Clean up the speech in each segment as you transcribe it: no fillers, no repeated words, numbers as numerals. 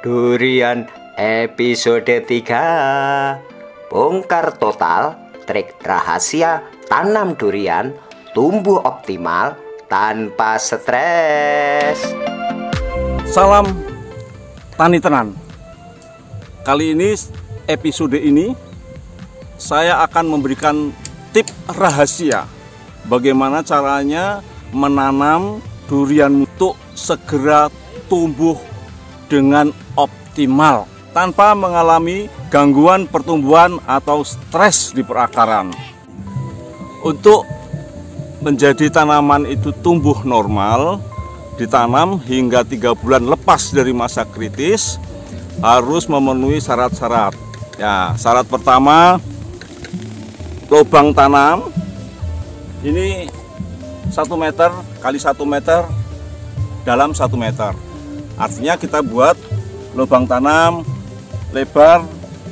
Durian episode 3. Bongkar total trik rahasia tanam durian tumbuh optimal tanpa stres. Salam tani tenan. Kali ini episode ini saya akan memberikan tip rahasia bagaimana caranya menanam durian untuk segera tumbuh dengan optimal tanpa mengalami gangguan pertumbuhan atau stres di perakaran. Untuk menjadi tanaman itu tumbuh normal, ditanam hingga 3 bulan lepas dari masa kritis, harus memenuhi syarat-syarat. Ya, syarat pertama, lubang tanam ini 1 meter kali 1 meter dalam 1 meter. Artinya kita buat lubang tanam lebar,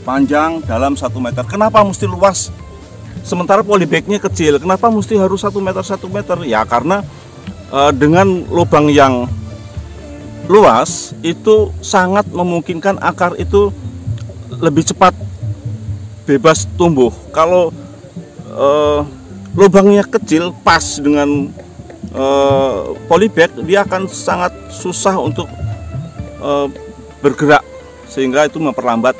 panjang dalam 1 meter. Kenapa mesti luas? Sementara polybagnya kecil, kenapa mesti harus 1 meter 1 meter? Ya karena dengan lubang yang luas itu sangat memungkinkan akar itu lebih cepat bebas tumbuh. Kalau lubangnya kecil pas dengan polybag, dia akan sangat susah untuk bergerak, sehingga itu memperlambat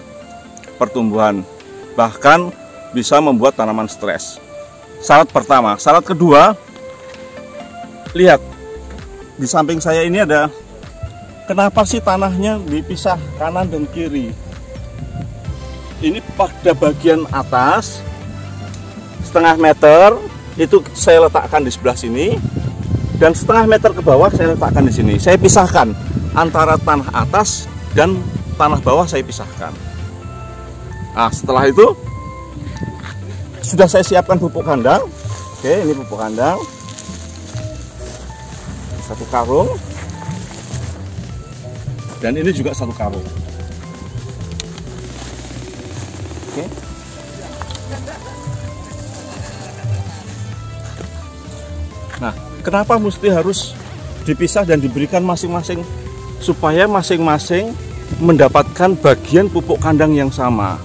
pertumbuhan, bahkan bisa membuat tanaman stres. Syarat pertama. Syarat kedua, lihat di samping saya ini ada, kenapa sih tanahnya dipisah kanan dan kiri? Ini pada bagian atas setengah meter itu saya letakkan di sebelah sini, dan setengah meter ke bawah saya letakkan di sini. Saya pisahkan antara tanah atas dan tanah bawah, saya pisahkan. Nah, setelah itu sudah saya siapkan pupuk kandang. Oke, ini pupuk kandang 1 karung, dan ini juga 1 karung. Oke. Nah, kenapa mesti harus dipisah dan diberikan masing-masing? Supaya masing-masing mendapatkan bagian pupuk kandang yang sama.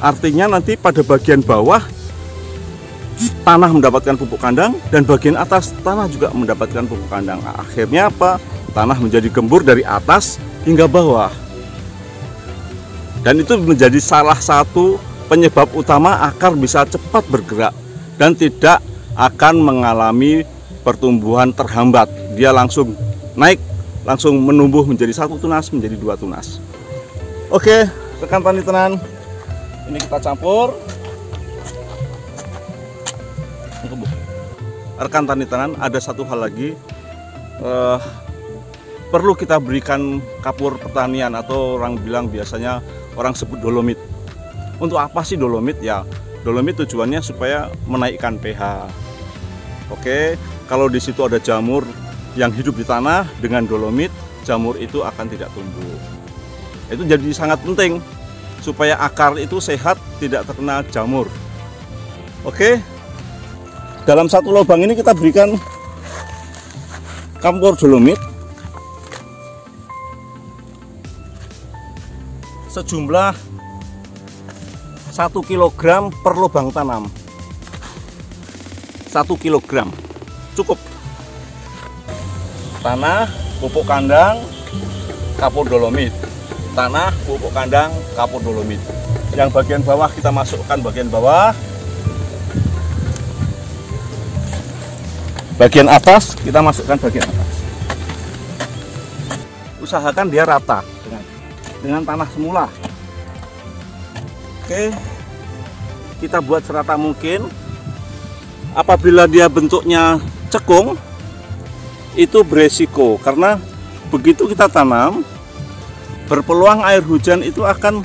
Artinya nanti pada bagian bawah tanah mendapatkan pupuk kandang, dan bagian atas tanah juga mendapatkan pupuk kandang. Nah, akhirnya apa? Tanah menjadi gembur dari atas hingga bawah. Dan itu menjadi salah satu penyebab utama akar bisa cepat bergerak dan tidak akan mengalami pertumbuhan terhambat. Dia langsung naik, langsung menumbuh menjadi 1 tunas, menjadi 2 tunas. Oke, rekan tani tenan, ini kita campur. Rekan tani tenan, ada satu hal lagi, perlu kita berikan kapur pertanian, atau orang bilang biasanya orang sebut dolomit. Untuk apa sih dolomit? Ya, dolomit tujuannya supaya menaikkan pH. Oke, kalau di situ ada jamur yang hidup di tanah, dengan dolomit jamur itu akan tidak tumbuh. Itu jadi sangat penting supaya akar itu sehat, tidak terkena jamur. Oke, dalam 1 lubang ini kita berikan kapur dolomit sejumlah 1 kg per lubang tanam. 1 kg cukup. Tanah, pupuk kandang, kapur dolomit. Tanah, pupuk kandang, kapur dolomit. Yang bagian bawah kita masukkan bagian bawah. Bagian atas kita masukkan bagian atas. Usahakan dia rata dengan tanah semula. Oke, kita buat serata mungkin. Apabila dia bentuknya cekung, itu beresiko, karena begitu kita tanam, berpeluang air hujan itu akan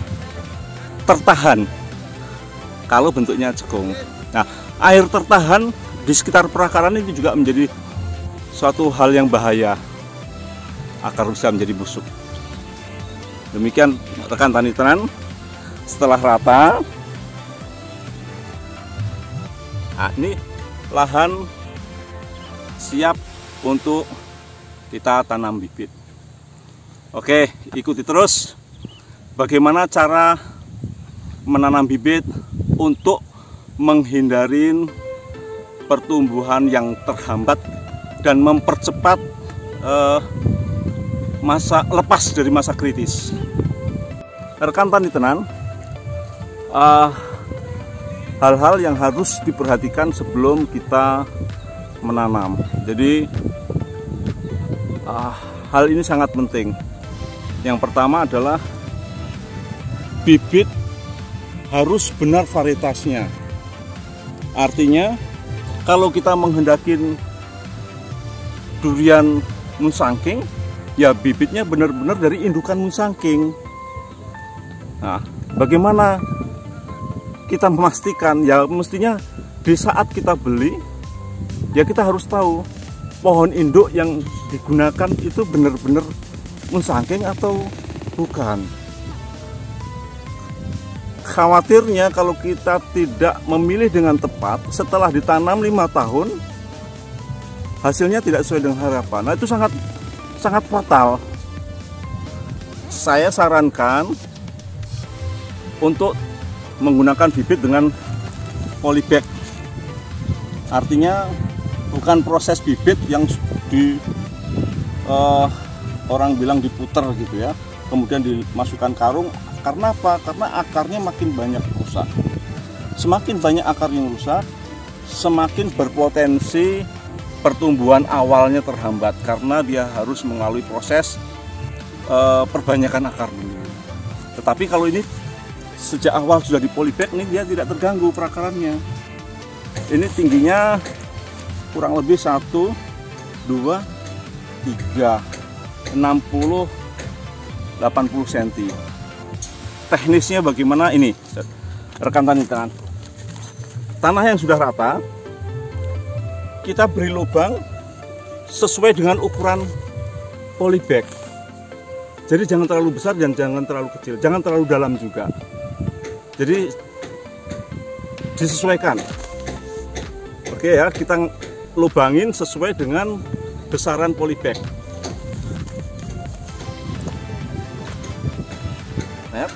tertahan kalau bentuknya cekung. Nah, air tertahan di sekitar perakaran itu juga menjadi suatu hal yang bahaya. Akar bisa menjadi busuk. Demikian rekan tani tenan. Setelah rata, nah ini lahan siap untuk kita tanam bibit. Oke, ikuti terus bagaimana cara menanam bibit untuk menghindari pertumbuhan yang terhambat dan mempercepat masa lepas dari masa kritis. Rekan tani tenan, hal-hal yang harus diperhatikan sebelum kita menanam. Jadi hal ini sangat penting. Yang pertama adalah bibit harus benar varietasnya. Artinya kalau kita menghendaki durian Moonsangking, ya bibitnya benar-benar dari indukan Moonsangking. Nah, bagaimana kita memastikan? Ya mestinya di saat kita beli, ya kita harus tahu pohon induk yang digunakan itu benar-benar Moonsangking atau bukan. Khawatirnya kalau kita tidak memilih dengan tepat, setelah ditanam 5 tahun hasilnya tidak sesuai dengan harapan. Nah, itu sangat fatal. Saya sarankan untuk menggunakan bibit dengan polybag. Artinya bukan proses bibit yang orang bilang diputer gitu ya, kemudian dimasukkan karung. Karena apa? Karena akarnya makin banyak rusak. Semakin banyak akar yang rusak, semakin berpotensi pertumbuhan awalnya terhambat karena dia harus melalui proses perbanyakan akar dulu. Tetapi kalau ini sejak awal sudah di polybag, ini dia tidak terganggu perakarannya. Ini tingginya kurang lebih 1, 2, 3, 60, 80 cm. Teknisnya bagaimana ini? Rekan tani tenan. Tanah yang sudah rata, kita beri lubang sesuai dengan ukuran polybag. Jadi jangan terlalu besar dan jangan terlalu kecil, jangan terlalu dalam juga. Jadi disesuaikan. Oke ya, kita lubangin sesuai dengan besaran polybag. Nah,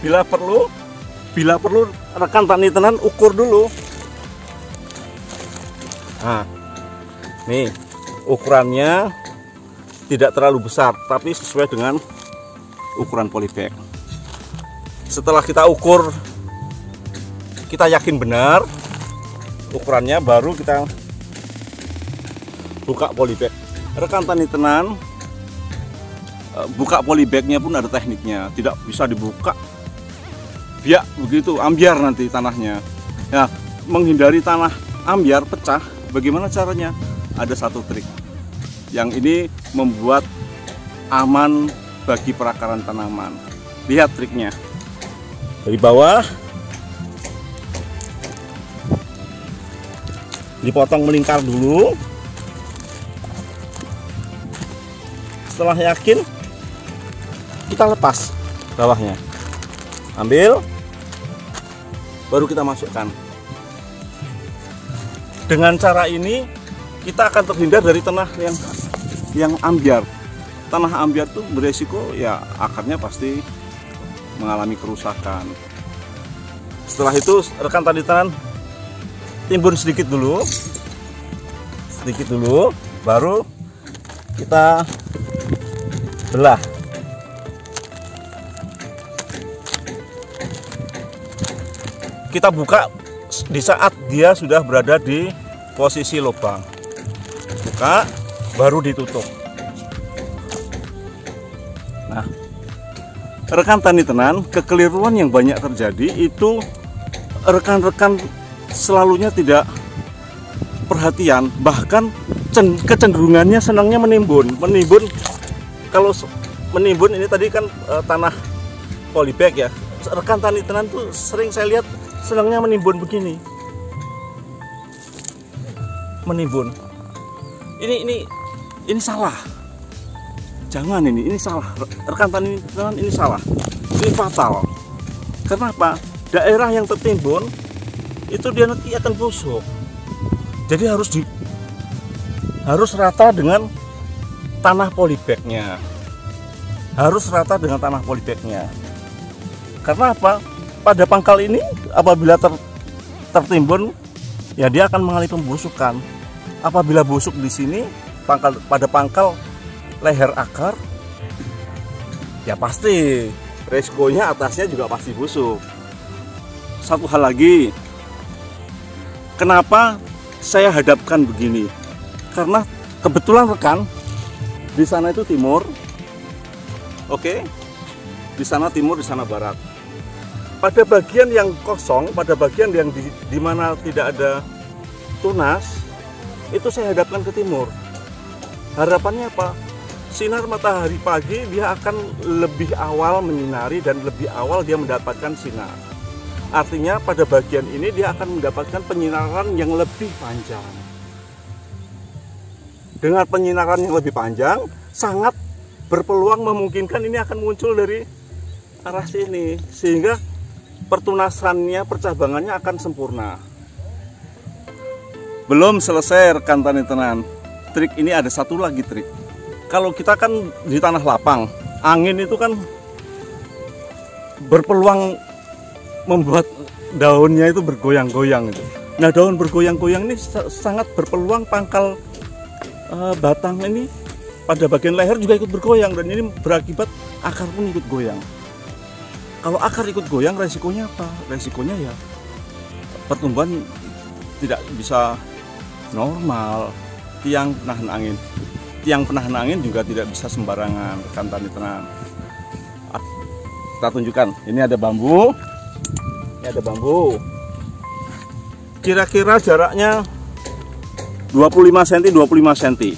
bila perlu rekan tani tenan ukur dulu. Nah, nih ukurannya tidak terlalu besar, tapi sesuai dengan ukuran polybag. Setelah kita ukur, kita yakin benar ukurannya, baru kita buka polybag. Rekan tani tenan, buka polybagnya pun ada tekniknya, tidak bisa dibuka biak begitu, ambiar nanti tanahnya. Nah, menghindari tanah ambiar pecah, bagaimana caranya? Ada satu trik yang ini membuat aman bagi perakaran tanaman. Lihat triknya. Dari bawah dipotong melingkar dulu. Setelah yakin, kita lepas bawahnya. Ambil, baru kita masukkan. Dengan cara ini kita akan terhindar dari tanah yang ambiar. Tanah ambiar itu beresiko ya akarnya pasti mengalami kerusakan. Setelah itu rekan tani tenan timbun sedikit dulu, baru kita belah. Kita buka di saat dia sudah berada di posisi lubang. Buka, baru ditutup. Nah, rekan tani tenan, kekeliruan yang banyak terjadi itu rekan-rekan selalunya tidak perhatian, bahkan kecenderungannya senangnya menimbun. Kalau menimbun ini tadi kan tanah polybag ya. Rekan tani tenan tuh sering saya lihat senangnya menimbun begini. Menimbun. Ini salah. Jangan ini salah. Rekan tani tenan, ini salah. Ini fatal. Kenapa? Daerah yang tertimbun itu dia nanti akan busuk. Jadi harus rata dengan tanah polybagnya. Harus rata dengan tanah polybagnya. Karena apa? Pada pangkal ini apabila tertimbun, ya dia akan mengalami pembusukan. Apabila busuk di sini, pada pangkal leher akar, ya pasti resikonya atasnya juga pasti busuk. Satu hal lagi, kenapa saya hadapkan begini? Karena kebetulan rekan, di sana itu timur, oke, di sana timur, di sana barat. Pada bagian yang kosong, pada bagian yang di mana tidak ada tunas, itu saya hadapkan ke timur. Harapannya apa? Sinar matahari pagi dia akan lebih awal menyinari dan lebih awal dia mendapatkan sinar. Artinya pada bagian ini dia akan mendapatkan penyinaran yang lebih panjang. Dengan penyinaran yang lebih panjang, sangat berpeluang memungkinkan ini akan muncul dari arah sini. Sehingga pertunasannya, percabangannya akan sempurna. Belum selesai rekan tani tenan. Trik ini ada satu lagi trik. Kalau kita kan di tanah lapang, angin itu kan berpeluang membuat daunnya itu bergoyang-goyang itu. Nah, daun bergoyang-goyang ini sangat berpeluang pangkal batang ini pada bagian leher juga ikut bergoyang, dan ini berakibat akar pun ikut goyang. Kalau akar ikut goyang, resikonya apa? Resikonya ya pertumbuhan tidak bisa normal. Tiang penahan angin juga tidak bisa sembarangan, rekan tani tenan. Kita tunjukkan, ini ada bambu, kira-kira jaraknya 25 cm 25 cm.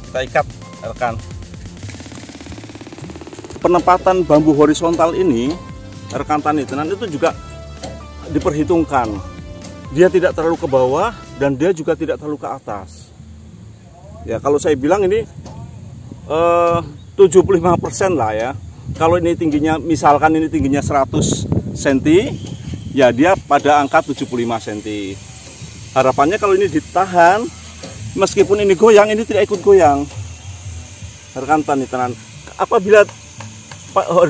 Kita ikat, rekan. Penempatan bambu horizontal ini, rekan tani tenan, itu juga diperhitungkan. Dia tidak terlalu ke bawah dan dia juga tidak terlalu ke atas. Ya, kalau saya bilang ini 75% lah ya. Kalau ini tingginya, misalkan ini tingginya 100 cm, ya dia pada angka 75 cm. Harapannya kalau ini ditahan, meskipun ini goyang, ini tidak ikut goyang. Rekan tani tenan, apabila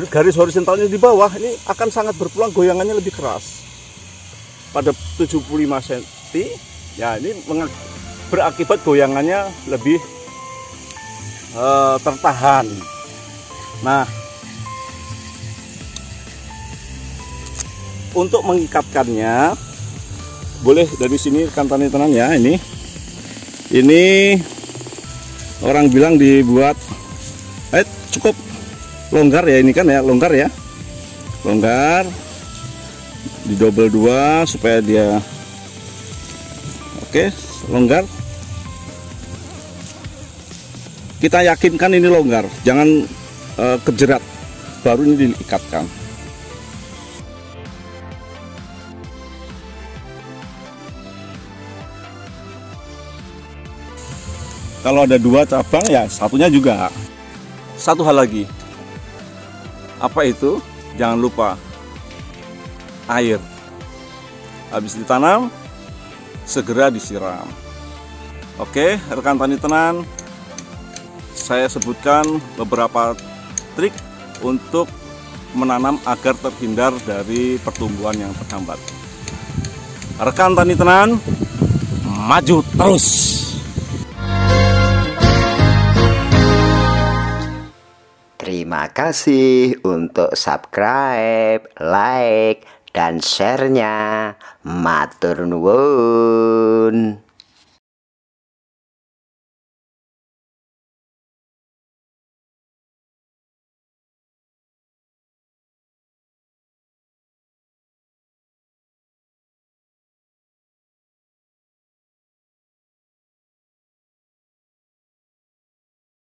garis horizontalnya di bawah, ini akan sangat berpeluang goyangannya lebih keras. Pada 75 cm, ya ini berakibat goyangannya lebih tertahan. Nah, untuk mengikatkannya, boleh dari sini rekan tani tenan ya. Ini orang bilang dibuat cukup longgar ya, ini kan ya, longgar, didobel 2 supaya dia oke, longgar. Kita yakinkan ini longgar, jangan kejerat, baru ini diikatkan. Kalau ada 2 cabang ya satunya juga. Satu hal lagi, apa itu? Jangan lupa air. Habis ditanam, segera disiram. Oke, rekan tani tenan, saya sebutkan beberapa trik untuk menanam agar terhindar dari pertumbuhan yang terhambat. Rekan tani tenan, maju terus. Terima kasih untuk subscribe, like, dan share-nya. Matur nuwun.